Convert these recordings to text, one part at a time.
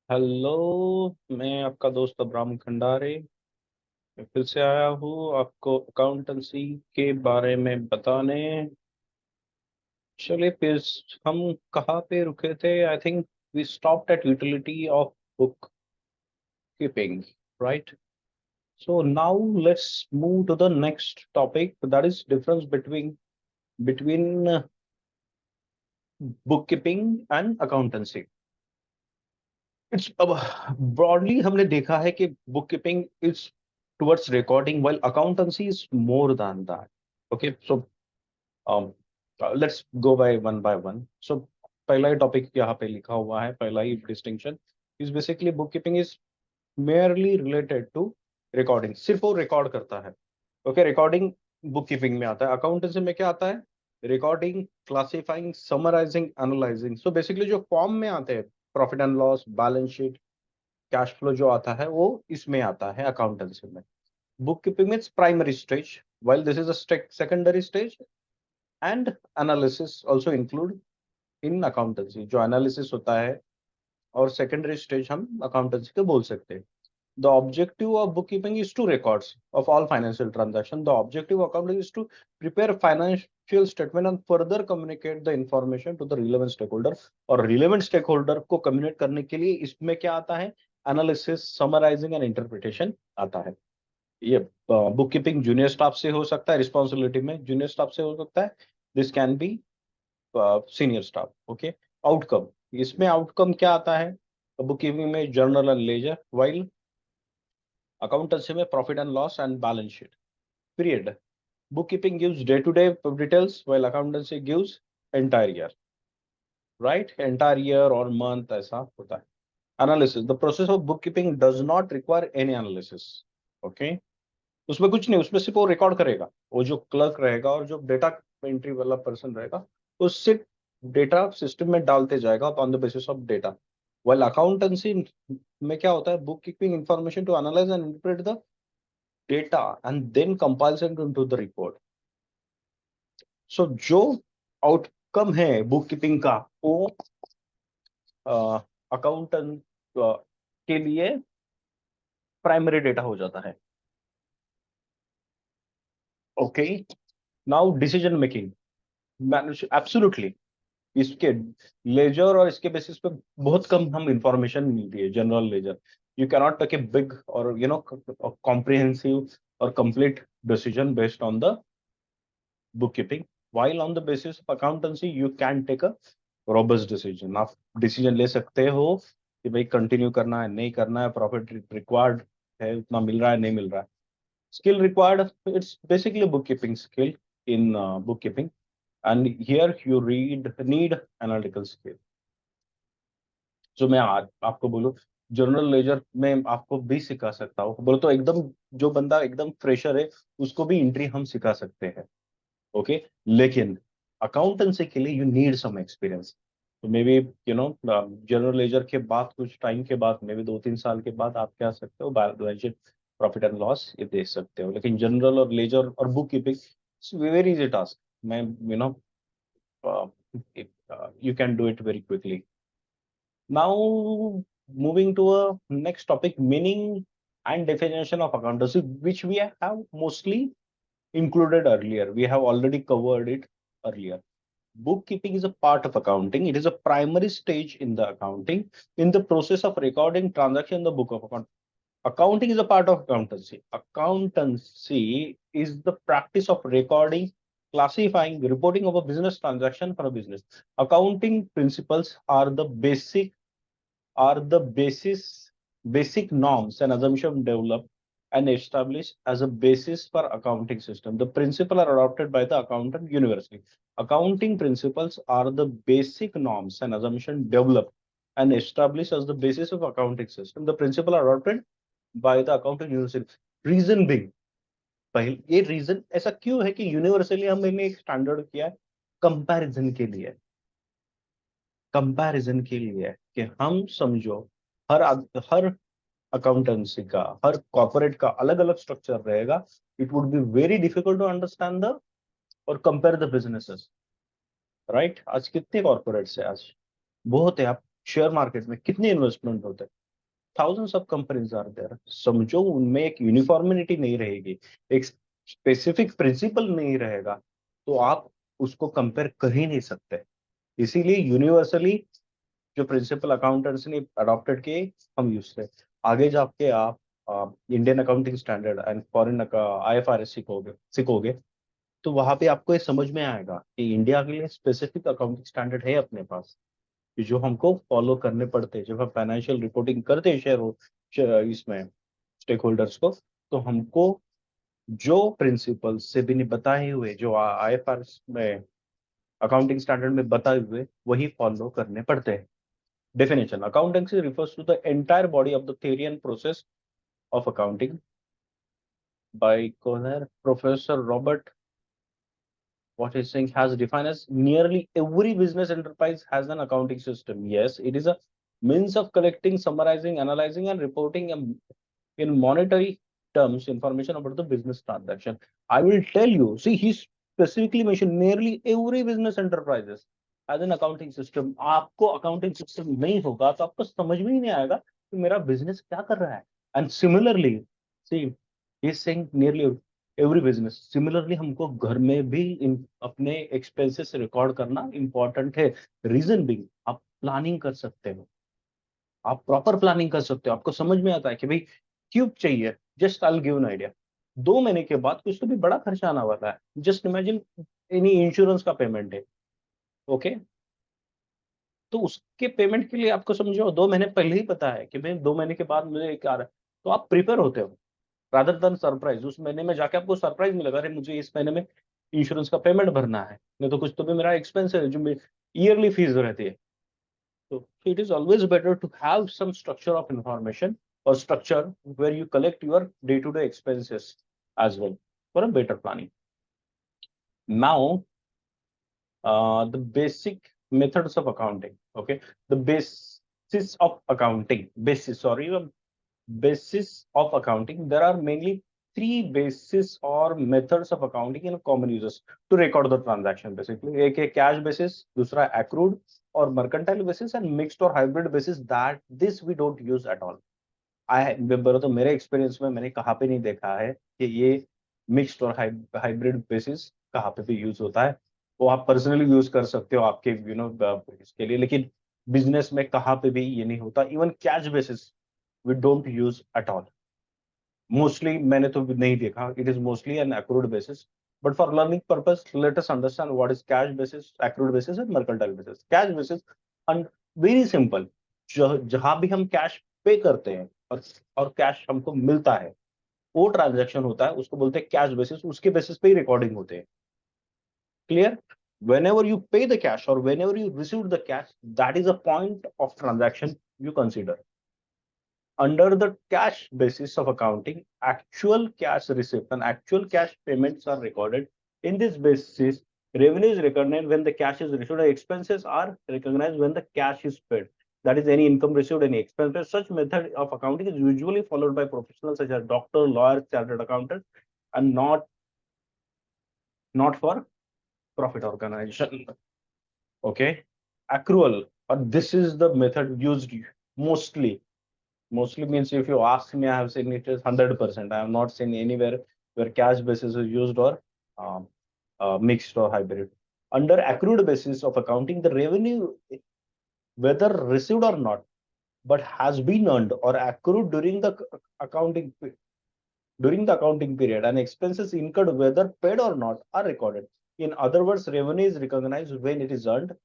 Hello, मैं आपका दोस्त अब्राम खंडारे। मैं फिर से आया हूँ आपको अकाउंटेंसी के बारे में बताने। चलिए फिर हम कहाँ पे रुके थे? I think we stopped at utility of bookkeeping, right? So now let's move to the next topic, that is difference between bookkeeping and accountancy. It's अब ब्रॉडली हमने देखा है कि bookkeeping is towards recording while accountancy is more than that. Okay, so let's go by one. सो पहला ही topic यहाँ पे लिखा हुआ है, पहला ही distinction is basically bookkeeping is merely related to recording, सिर्फ वो रिकॉर्ड करता है। ओके, रिकॉर्डिंग बुक कीपिंग में आता है। अकाउंटेंसी में क्या आता है? Recording, classifying, summarising, analysing. So basically जो फॉर्म में आते हैं, profit and loss, balance sheet, cash flow जो आता है वो इसमें आता है अकाउंटेंसी में। Bookkeeping means primary stage, while this is a secondary stage, and analysis also include in accountancy। जो एनालिसिस होता है और सेकेंडरी स्टेज हम अकाउंटेंसी के बोल सकते हैं। The objective of bookkeeping is to records of all financial transactions. The objective of accounting is to prepare financial statement and further communicate the information to the relevant stakeholder। और relevant stakeholder को communicate करने के लिए इसमें क्या आता है? Analysis, summarizing and interpretation आता है। ये बुक कीपिंग जूनियर स्टाफ से हो सकता है, रिस्पॉन्सिबिलिटी में जूनियर स्टाफ से हो सकता है। This can be senior staff. Okay, outcome, इसमें आउटकम क्या आता है? बुक कीपिंग में journal and ledger, while accountancy में profit and loss and balance sheet. Period, bookkeeping gives day-to-day details while accountancy gives entire year, right? Entire year or month ऐसा होता है। Analysis, the process of bookkeeping does not require any analysis। Okay, उसमें कुछ नहीं, उसमें सिर्फ वो record करेगा। वो जो क्लर्क रहेगा और जो डेटा एंट्री वाला पर्सन रहेगा, वो सिर्फ डेटा सिस्टम में डालते जाएगा on the basis of data. Well accountancy में क्या होता है? Bookkeeping information to analyse and interpret the data and then compiles it into the report. So जो आउटकम है बुक कीपिंग का, वो अकाउंटेंट के लिए प्राइमरी डेटा हो जाता है। Okay, now decision making, absolutely इसके लेजर और इसके बेसिस पे बहुत कम हम इंफॉर्मेशन मिलती है। General ledger, you cannot take a big और कॉम्प्रिहेंसिव और complete decision based on the bookkeeping, while on the basis of accountancy you can take a robust decision। आप डिसीजन ले सकते हो कि भाई कंटिन्यू करना है, नहीं करना है, प्रॉफिट रिक्वायर्ड है, उतना मिल रहा है, नहीं मिल रहा है। skill required, it's basically bookkeeping skill in bookkeeping, and here you need analytical skill। जो मैं आज आपको बोलूं, जनरल लेजर में आपको भी सिखा सकता हूँ, बोलो तो एकदम जो बंदा एकदम फ्रेशर है उसको भी एंट्री हम सिखा सकते हैं। ओके, लेकिन अकाउंटेंसी के लिए यू नीड सम एक्सपीरियंस। तो मे बी जनरल लेजर के बाद कुछ टाइम के बाद, मे बी 2-3 साल के बाद आप क्या सकते हो? Balance sheet, profit and loss ये देख सकते हो। लेकिन जनरल और लेजर और book keeping it's very easy task. मैं no you can do it very quickly। Now, moving to a next topic, meaning and definition of accountancy, which we have mostly included earlier. We have already covered it earlier. Bookkeeping is a part of accounting. It is a primary stage in the accounting. In the process of recording transaction in the book of account, accounting is a part of accountancy. Accountancy is the practice of recording, classifying, reporting of a business transaction for a business. Accounting principles are the basic norms and assumptions developed and established as a basis for accounting system. The principles are adopted by the accountant universally. Accounting principles are the basic norms and assumptions developed and established as the basis of accounting system. The principles are adopted by the accountant universally। Reason big, पहले ये reason ऐसा क्यों है कि universally हमने एक standard किया है? कंपैरिजन के लिए। कंपैरिजन के लिए कि हम समझो, हर हर अकाउंटेंसी का, हर कॉर्पोरेट का अलग अलग स्ट्रक्चर रहेगा। It would be very difficult to understand the और कंपेयर द बिजनेसेस, राइट? आज कितने कॉर्पोरेट्स है? आज बहुत है। आप शेयर मार्केट में कितने इन्वेस्टमेंट होते हैं, thousands of companies are there. समझो उनमें एक यूनिफॉर्मिटी नहीं रहेगी, एक स्पेसिफिक प्रिंसिपल नहीं रहेगा, तो आप उसको कंपेयर कर ही नहीं सकते। इसीलिए यूनिवर्सली जो प्रिंसिपल अकाउंटेंट्स ने अडॉप्टेड किए, हम यूज करें। आगे जाके आप Indian accounting standard and foreign IFRS सीखोगे, तो वहां पे आपको ये समझ में आएगा कि इंडिया के लिए स्पेसिफिक अकाउंटिंग स्टैंडर्ड है अपने पास, कि जो हमको फॉलो करने पड़ते हैं जब हम फाइनेंशियल रिपोर्टिंग करते हैं इसमें स्टेक होल्डर्स को। तो हमको जो प्रिंसिपल से भी नहीं बताए हुए, जो IFRS में अकाउंटिंग स्टैंडर्ड में बताए हुए, वही फॉलो करने पड़ते हैं। Definition: accountancy refers to the entire body of the theory and process of accounting by Conner. Professor Robert, what he's saying, has defined as nearly every business enterprise has an accounting system. Yes, it is a means of collecting, summarizing, analyzing, and reporting in monetary terms information about the business transaction. I will tell you, see, he specifically mentioned nearly every business enterprises has an accounting system. आपको accounting system नहीं होगा तो आपको समझ में ही नहीं आएगा कि मेरा business क्या कर रहा है। And similarly, see, he's saying nearly every business. Similarly हमको घर में भी अपने एक्सपेंसेस रिकॉर्ड करना इंपॉर्टेंट है। रीजन भी, आप प्लानिंग कर सकते हो, आप प्रॉपर प्लानिंग कर सकते हो, आपको समझ में आता है कि भाई क्यूब चाहिए। Just I give an idea, 2 महीने के बाद कुछ तो भी बड़ा खर्चा आना वाला है। जस्ट इमेजिन एनी इंश्योरेंस का पेमेंट है, ओके, तो उसके पेमेंट के लिए आपको समझो 2 महीने पहले ही पता है कि भाई 2 महीने के बाद मुझे क्या आ रहा है, तो आप प्रिपेयर होते हो रादर देन सरप्राइज। उस महीने में जाके आपको सरप्राइज मिलेगा, अरे मुझे इस महीने में इंश्योरेंस का पेमेंट भरना है, नहीं तो कुछ तो भी मेरा एक्सपेंस है जो ईयरली फीस रहती है। तो it is always better to have some structure of information और structure where you collect your day to day expenses as well for a better planning. Now, the basic methods of accounting. Okay, the basis of accounting. Basis of accounting. There are mainly three basis or methods of accounting in common users to record the transaction. Basically, एक है cash basis, दूसरा accrued और mercantile basis, and mixed or hybrid basis. That this we don't use at all. बरो तो मेरे experience में मैंने कहाँ पे नहीं देखा है कि ये मिक्स्ड और हाइब्रिड बेसिस कहाँ पे भी यूज होता है। वो आप पर्सनली यूज कर सकते हो आपके इसके लिए, लेकिन बिजनेस में कहाँ पे भी ये नहीं होता। Even cash basis we don't use at all. Mostly मैंने तो नहीं देखा, it is mostly an accrued basis. But for learning purpose, let us understand what is cash basis, accrued basis and mercantile basis. Cash basis and very simple, जहां भी हम cash पे करते हैं और कैश हमको मिलता है, वो ट्रांजैक्शन होता है, उसको बोलते हैं कैश बेसिस। उसके बेसिस पे ही रिकॉर्डिंग होते हैं। Clear? Whenever you pay the cash or whenever you receive the cash, that is a point of transaction you consider. Under the cash basis of accounting, actual cash receipt and actual cash payments are recorded. In this basis, revenue is recognized when the cash is received, and expenses are recognized when the cash is paid. That is, any income received, any expenses. Such method of accounting is usually followed by professionals such as doctor, lawyers, chartered accountants, and not for profit organization. Okay, accrual, this is the method used mostly. Mostly means, if you ask me, I have seen it is 100%. I have not seen anywhere where cash basis is used or um, mixed or hybrid. Under accrued basis of accounting, the revenue, whether received or not, but has been earned or accrued accounting during the accounting period, and expenses incurred whether paid or not are recorded. In other words, revenue is recognized when it is earned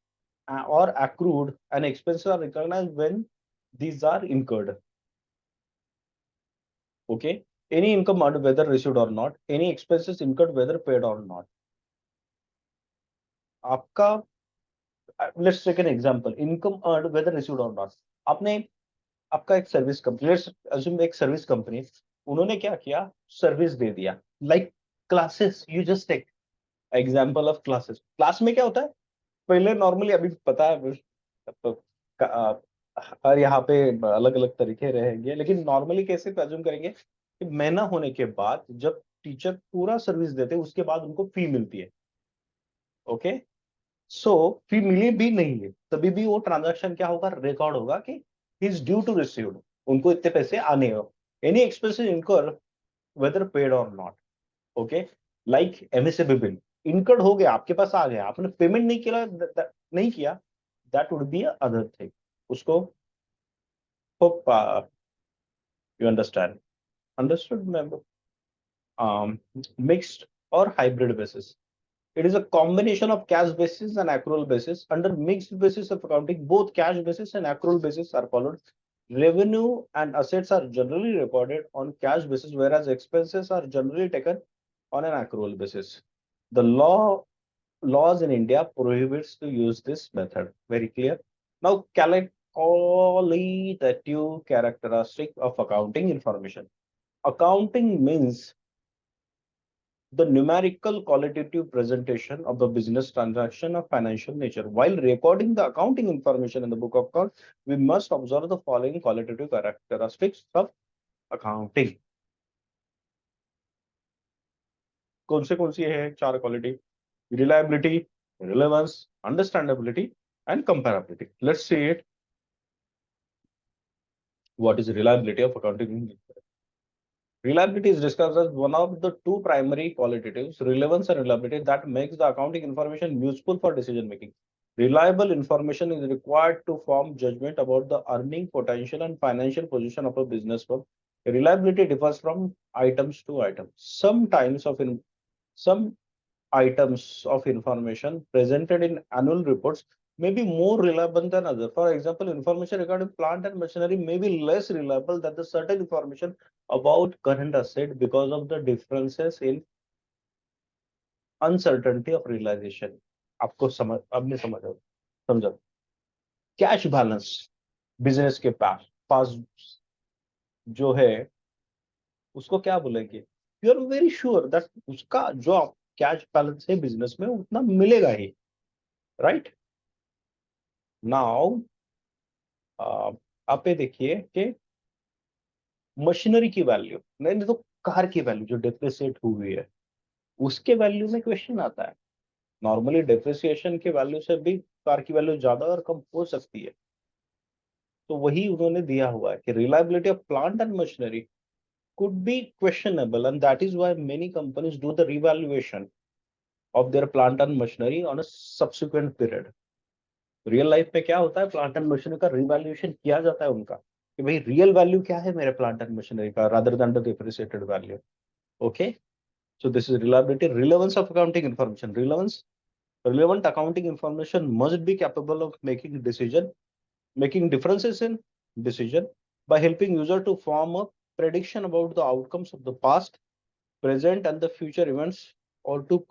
or accrued, and expenses are recognized when these are incurred. Okay, any income earned whether received or not, any expenses incurred whether paid or not. आपका, let's take an example, income earned whether received or not. आपने, आपका एक service company, let's assume एक service company, उन्होंने क्या किया, service दे दिया, like classes. You just take example of classes. Class में क्या होता है, पहले नॉर्मली, अभी पता है तो, हर यहाँ पे अलग अलग तरीके रहेंगे, लेकिन नॉर्मली कैसे अज्यूम करेंगे कि महीना होने के बाद जब टीचर पूरा सर्विस देते हैं, उसके बाद उनको फी मिलती है। ओके, सो फी मिली भी नहीं है तभी भी वो ट्रांजैक्शन क्या होगा, रिकॉर्ड होगा कि he is due to received, उनको इतने पैसे आने हो, any expenses incur whether paid और not. Okay, like MSAB bill incurred हो गया, आपके पास आ गया, आपने पेमेंट नहीं किया, नहीं किया, that would be other thing. उसको hope you understand, understood member. Mixed or hybrid basis. It is a combination of cash basis and accrual basis. Under mixed basis of accounting, both cash basis and accrual basis are followed. Revenue and assets are generally recorded on cash basis, whereas expenses are generally taken on an accrual basis. The laws in India prohibits to use this method. Very clear. Now, qualitative characteristic of accounting information. Accounting means the numerical qualitative presentation of the business transaction of financial nature. While recording the accounting information in the book of accounts, we must observe the following qualitative characteristics of accounting. कौन सी है चार quality? Reliability, relevance, understandability, and comparability. Let's see it. What is reliability of accounting? Reliability is discussed as one of the two primary qualitatives, relevance and reliability, that makes the accounting information useful for decision making. Reliable information is required to form judgment about the earning potential and financial position of a business firm. Reliability differs from items to items. Some items of information presented in annual reports may be more reliable than others. For example, information regarding plant and machinery may be less reliable than the certain information about current asset because of the differences in uncertainty of realization. आपको समझ, अब नहीं समझ, समझो। Cash balance business के पास जो है उसको क्या बोलेंगे? You are very sure that उसका जो कैश बैलेंस है बिजनेस में उतना मिलेगा ही, राइट? नाउ आप ये देखिए कि मशीनरी की वैल्यू नहीं, नहीं तो कार की वैल्यू जो डिप्रिसिएट हुई है उसके वैल्यू में क्वेश्चन आता है। नॉर्मली डिप्रिसिएशन के वैल्यू से भी कार की वैल्यू ज्यादा और कम हो सकती है। तो वही उन्होंने दिया हुआ है कि reliability of plant and machinery could be questionable, and that is why many companies do the revaluation of their plant and machinery on a subsequent period. Real life में क्या होता है, प्लांट एंड मशीनरी का revaluation किया जाता है उनका कि भाई रियल वैल्यू क्या है मेरे प्लांट एंड मशीनरी का, rather than the depreciated value. Okay, so this is reliability. Relevance of accounting information. Relevant accounting information must be capable of making differences in decision by helping user to form a prediction about the outcomes of the past, present, and the future events, or to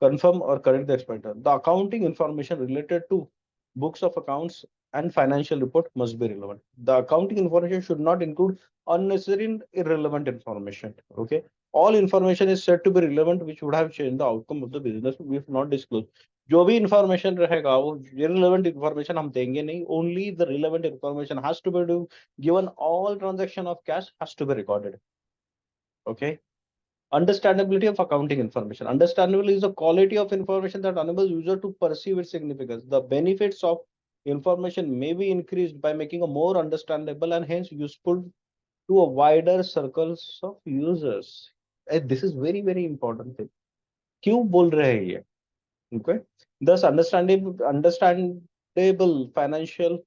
confirm or correct the expenditure. The accounting information related to books of accounts and financial report must be relevant. The accounting information should not include unnecessary and irrelevant information. Okay. All information is said to be relevant which would have changed the outcome of the business if not disclosed. जो भी information रहेगा वो irrelevant information हम देंगे नहीं, only the relevant information has to be given. All transaction of cash has to be recorded. Okay. Understandability of accounting information. Understandability is the quality of information that enables user to perceive its significance. The benefits of information may be increased by making a more understandable and hence useful to a wider circles of users. This is very very important thing. क्यों बोल रहे हैं ये? Okay. Thus, understandable financial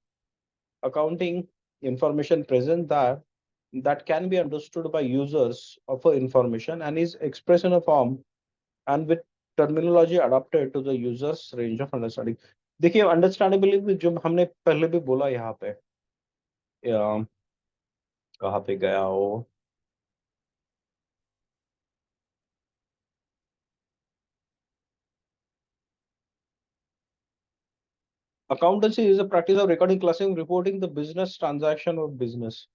accounting information present that can be understood by users of a information and is expressed in a form and with terminology adapted to the users range of understanding. देखिए understandability जो हमने पहले भी बोला यहाँ पे, कहाँ पे गया वो, accountancy is a practice of recording, classifying, reporting the business transaction of business.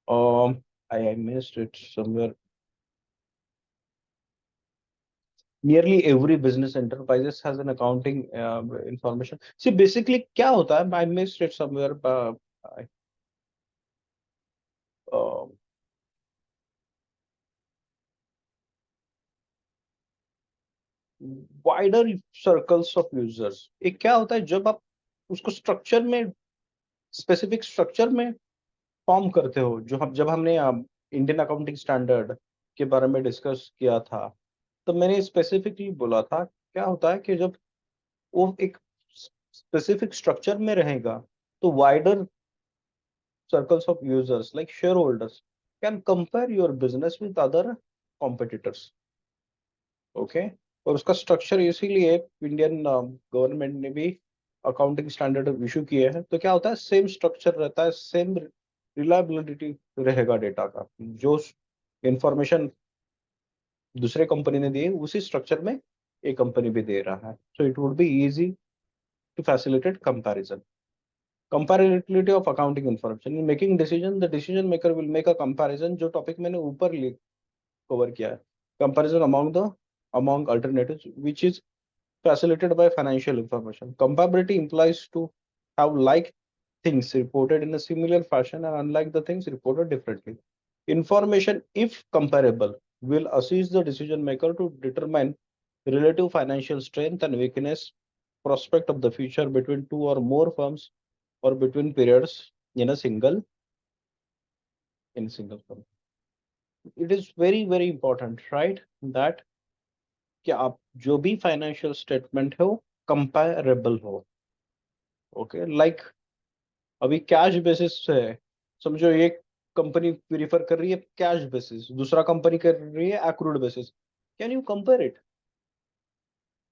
I missed it somewhere. Nearly every business enterprises has an accounting information. See, basically क्या होता है? I missed it somewhere. Uh, wider circles of users. एक क्या होता है जब आप उसको स्ट्रक्चर में, स्पेसिफिक स्ट्रक्चर में फॉर्म करते हो, जो हम जब हमने इंडियन अकाउंटिंग स्टैंडर्ड के बारे में डिस्कस किया था, तो मैंने स्पेसिफिकली बोला था क्या होता है कि जब वो एक स्पेसिफिक स्ट्रक्चर में रहेगा तो wider circles of users like shareholders can compare your business with other competitors. Okay, और उसका स्ट्रक्चर इसीलिए इंडियन गवर्नमेंट ने भी अकाउंटिंग स्टैंडर्ड इशू किए हैं। तो क्या होता है, सेम स्ट्रक्चर रहता है, सेम रिलायबिलिटी रहेगा डेटा का। जो इंफॉर्मेशन दूसरे कंपनी ने दी है उसी स्ट्रक्चर में एक कंपनी भी दे रहा है, so it would be easy to facilitate comparison. Comparability of accounting information in making decision, the decision maker will make a comparison, जो टॉपिक मैंने ऊपर कवर किया है, comparison among alternatives which is facilitated by financial information. Comparability implies to have like things reported in a similar fashion and unlike the things reported differently. Information, if comparable, will assist the decision maker to determine relative financial strength and weakness, prospect of the future between two or more firms or between periods in a single firm. It is very very important, right, that कि आप जो भी financial statement है वो comparable हो। Okay, like अभी cash basis है, समझो ये कंपनी प्रीफर कर रही है कैश बेसिस, दूसरा कंपनी कर रही है accrued basis. Can you compare it?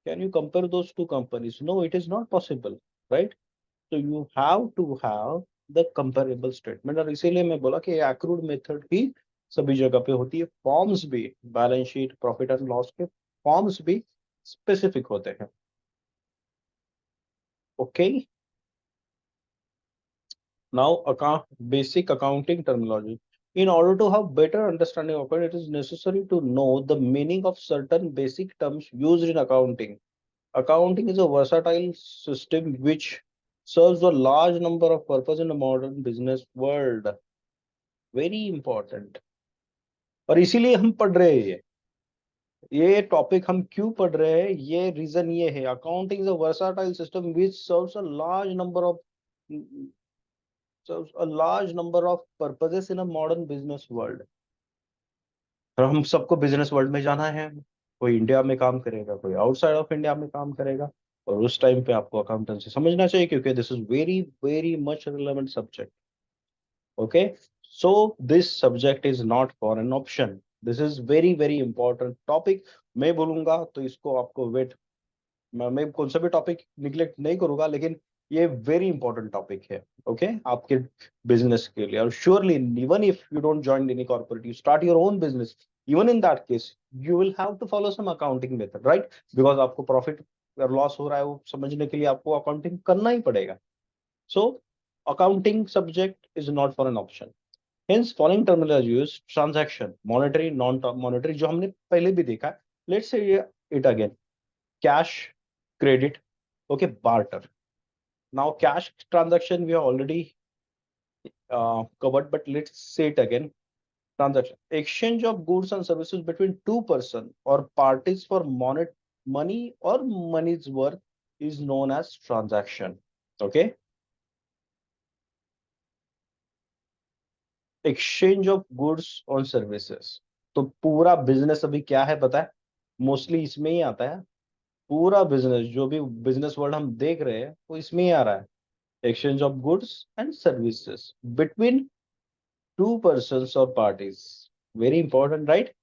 Can you compare those two companies? No, it is not possible, right? तो you have to have the comparable statement, और इसीलिए मैं बोला कि एक्रूड मेथड भी सभी जगह पे होती है। फॉर्म्स भी, balance sheet, profit and loss के फॉर्म्स भी स्पेसिफिक होते हैं। Okay, now, basic accounting terminology. In order to have better understanding of it, it is necessary to know the meaning of certain basic terms used in accounting. Accounting is a versatile system which serves a large number of purposes in the modern business world. Very important. और इसीलिए हम पढ़ रहे हैं ये topic हम क्यों पढ़ रहे हैं, ये रीजन ये है, accounting is a versatile system which serves a large number of purposes in a modern business world. और हम सबको बिजनेस वर्ल्ड में जाना है, कोई इंडिया में काम करेगा, कोई आउटसाइड ऑफ इंडिया में काम करेगा, और उस टाइम पे आपको अकाउंटेंसी समझना चाहिए क्योंकि this is very very much relevant subject. Okay, so this subject is not for an option, this is very very important topic. मैं बोलूंगा तो इसको आपको वेट, मैं कौन सा भी टॉपिक निग्लेक्ट नहीं करूंगा, लेकिन ये वेरी इंपॉर्टेंट टॉपिक है। ओके, आपके बिजनेस के लिए। और surely even if you don't join any corporate, you start your own business, even in that case you will have to follow some accounting method, right? Because आपको profit और loss हो रहा है वो समझने के लिए आपको अकाउंटिंग करना ही पड़ेगा। So accounting subject is not for an option. Hence, following terminology use transaction, monetary, non-monetary, जो हमने पहले भी देखा है। Let's say it again. Cash, credit, okay, barter. Now cash transaction we have already covered, but let's say it again. Transaction, exchange of goods and services between two person or parties for money or money's worth is known as transaction. Okay, exchange of goods और services, तो पूरा business अभी क्या है पता है, mostly इसमें ही आता है। पूरा बिजनेस, जो भी बिजनेस वर्ल्ड हम देख रहे हैं वो इसमें ही आ रहा है। exchange of goods and services between two persons or parties, very important, right?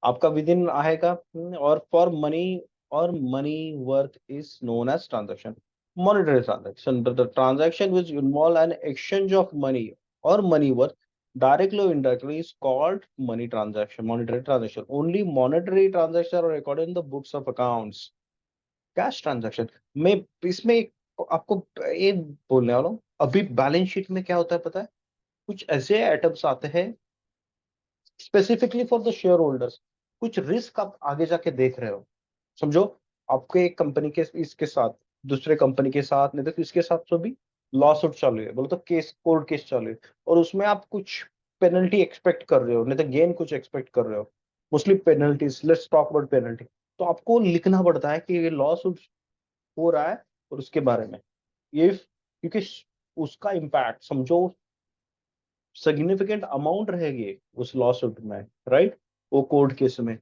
आपका विद इन आएगा। और फॉर मनी और money worth is known as transaction, monetary transaction, the transaction which involve an exchange of money और money worth directly or indirectly is called money transaction, monetary transaction. Only monetary transactions are recorded in the books of accounts. Cash transaction में, इसमें आपको ये बोलने वाला हूँ, अभी balance sheet में क्या होता है पता है, कुछ ऐसे आइटम्स आते हैं specifically for the share holders. कुछ रिस्क आप आगे जाके देख रहे हो, समझो आपके एक कंपनी के इसके साथ, दूसरे कंपनी के साथ, नहीं तो इसके साथ तो भी लॉ सूट चालू है, बोलो तो केस, कोर्ट केस चालू है, और उसमें आप कुछ पेनल्टी एक्सपेक्ट कर रहे हो, नहीं तो गेन कुछ एक्सपेक्ट कर रहे हो। Mostly penalties, let's talk about penalty. तो आपको लिखना पड़ता है कि ये लॉ सूट हो रहा है और उसके बारे में ये, क्योंकि उसका इम्पैक्ट समझो सिग्निफिकेंट अमाउंट रहेगी उस लॉ सूट में, राइट, वो कोर्ट केस में।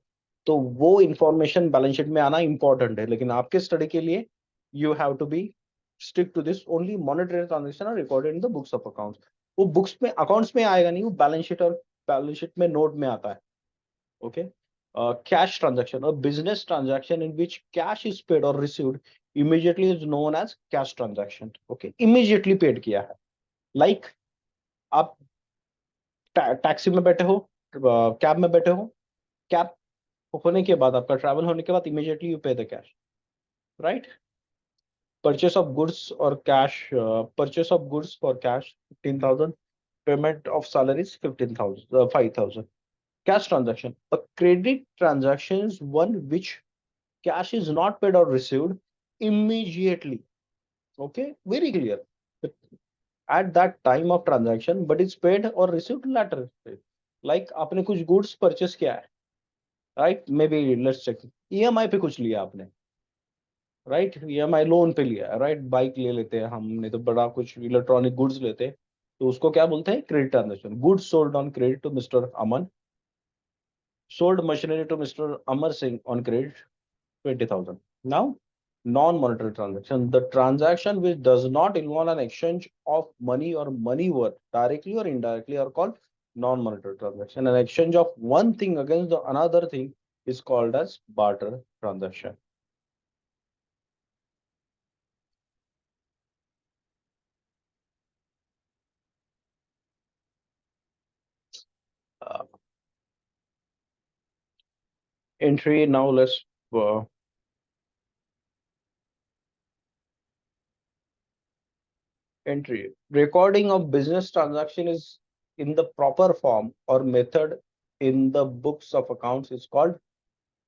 तो वो इंफॉर्मेशन बैलेंस शीट में आना इंपॉर्टेंट है, लेकिन आपके स्टडी के लिए you have to be stick to this, only monetary transaction are recorded in the books of accounts. वो बुक्स में अकाउंट्स में आएगा नहीं, वो बैलेंस शीट और बैलेंस शीट में नोट में आता है। Okay, cash transaction, a business transaction in which cash is paid or received immediately is known as cash transaction. Okay, immediately paid किया है, like आप टैक्सी में बैठे हो, कैब में बैठे हो, कैब होने के बाद, आपका ट्रैवल होने के बाद immediately you pay the cash, right. Purchase of goods और cash, purchase of goods for cash 15,000, payment of salaries 15,000, 5,000। Cash transaction, a credit transaction is one which cash is not paid or received immediately. Okay, very clear. At that time of transaction, but it's paid or received later. Like आपने कुछ goods purchase किया है, right? Maybe let's check. EMI पे कुछ लिया आपने, right? EMI loan पे लिया है, right? बाइक ले लेते हैं हम, नहीं तो बड़ा कुछ इलेक्ट्रॉनिक गुड्स लेते हैं, तो उसको क्या बोलते हैं? Credit transaction. Goods sold on credit to Mr Aman, sold machinery to Mr. Amar Singh on credit 20,000. Now, non-monetary transaction, the transaction which does not involve an exchange of money or money worth directly or indirectly are called non-monetary transaction. An exchange of one thing against the another thing is called as barter transaction. Uh, Entry, now let's uh, entry. Recording of business transaction is in the proper form or method in the books of accounts is called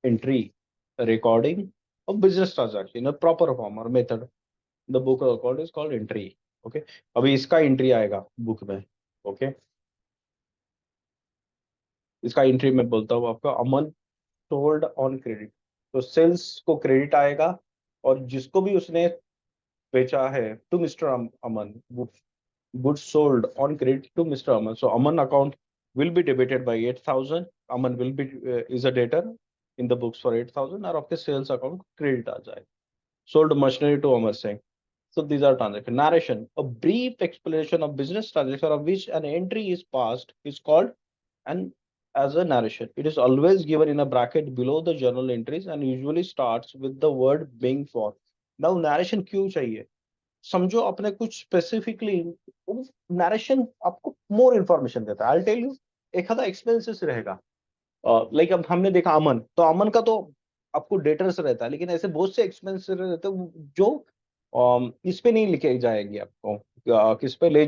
entry. Recording of business transaction in a proper form or method the book of record is called entry. Okay, अभी इसका entry आएगा book में। Okay, इसका entry मैं बोलता हूँ आपका, Aman sold on credit, तो सेल्स को क्रेडिट आएगा, और जिसको भी उसने बेचा है to Mr Aman, goods sold on credit to Mr Aman, so Aman account will be debited by 8,000. Aman will be is a debtor in the books for 8,000, और आपके सेल्स अकाउंट क्रेडिट आ जाए। Sold machinery to Amar Singh. So these are transaction. Narration, a brief explanation of business transaction of which an entry is passed is called an as a narration. It is always given in a bracket below the journal entries and usually starts with the word being for. Now narration क्यों चाहिए? समझो अपने कुछ specifically, narration आपको more information देता है। I tell you, एक आधा एक्सपेंसेस रहेगा, लाइक अब हमने देखा अमन, तो अमन का तो आपको डेटर्स रहता है, लेकिन ऐसे बहुत से एक्सपेंसेस रहते हैं जो इस पे नहीं लिखे जाएंगे आपको, किस पे ले,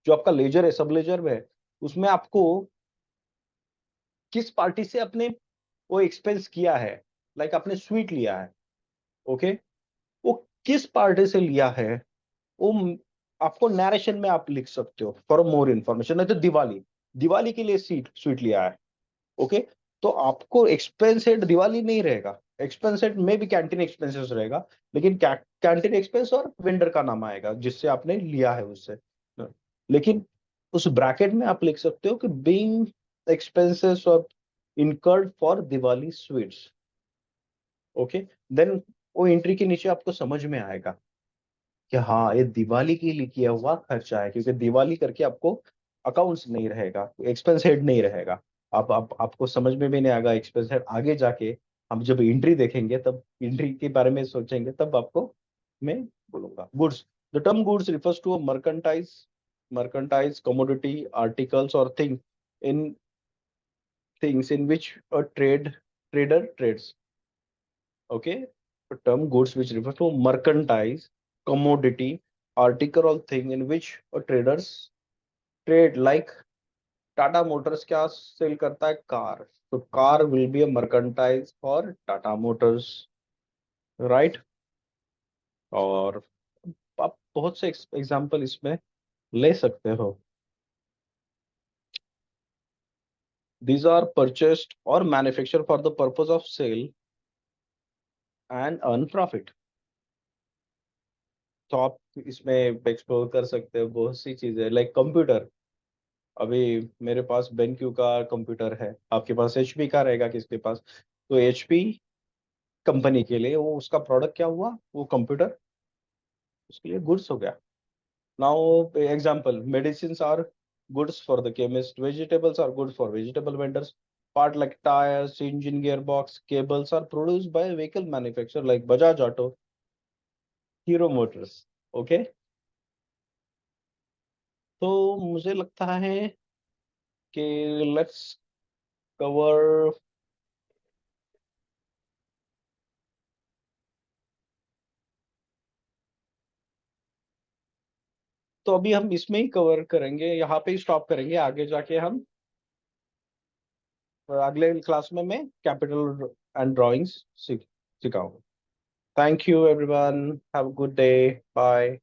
जो आपका लेजर है, सब लेजर में है, उसमें आपको किस पार्टी से आपने वो एक्सपेंस किया है, लाइक आपने स्वीट लिया है, ओके, वो किस पार्टी से लिया है, वो आपको नरेशन में आप लिख सकते हो फॉर मोर इन्फॉर्मेशन। नहीं तो दिवाली, दिवाली के लिए स्वीट लिया है, ओके, तो आपको एक्सपेंस हेड दिवाली नहीं रहेगा, एक्सपेंस हेड में भी कैंटीन एक्सपेंसेस रहेगा, लेकिन कैंटीन एक्सपेंस और वेंडर का नाम आएगा जिससे आपने लिया है उससे। लेकिन उस ब्रैकेट में आप लिख सकते हो कि बीइंग एक्सपेंसेस और incurred for Diwali sweets, okay, then वो एंट्री के नीचे आपको समझ में आएगा कि हाँ ये दिवाली के लिए किया हुआ खर्चा है, क्योंकि दिवाली करके आपको अकाउंट्स नहीं रहेगा, एक्सपेंस हेड नहीं रहेगा। आपको समझ में भी नहीं आएगा एक्सपेंस हेड, आगे जाके हम जब एंट्री देखेंगे तब एंट्री के बारे में सोचेंगे, तब आपको मैं बोलूंगा। Goods, the term goods refers to a merchandise commodity articles और in things in which a trader trades. Okay, the term goods which refers to mercantile, commodity, article or thing in which a traders trade, like Tata Motors क्या cell करता है? Car, तो car will be a mercantile for Tata Motors, right. और आप बहुत से example इसमें ले सकते हो। These are purchased or manufactured for the purpose of sale and earn profit. तो आप इसमें एक्सप्लोर कर सकते हो बहुत सी चीजें, लाइक कंप्यूटर। अभी मेरे पास बेनक्यू का कंप्यूटर है, आपके पास एचपी का रहेगा किसके पास? तो एचपी कंपनी के लिए वो उसका प्रोडक्ट क्या हुआ, वो कंप्यूटर उसके लिए गुड्स हो गया। Now example, medicines are goods for the chemist, vegetables are good for vegetable vendors, part like tires, engine, gearbox, cables are produced by vehicle manufacturer like Bajaj Auto, Hero Motors। Okay, तो मुझे लगता है कि let's cover. तो अभी हम इसमें ही cover करेंगे, यहाँ पे ही स्टॉप करेंगे, आगे जाके हम अगले क्लास में मैं कैपिटल एंड ड्राइंग्स सिखाऊंगा। Thank you everyone, have a good day, bye.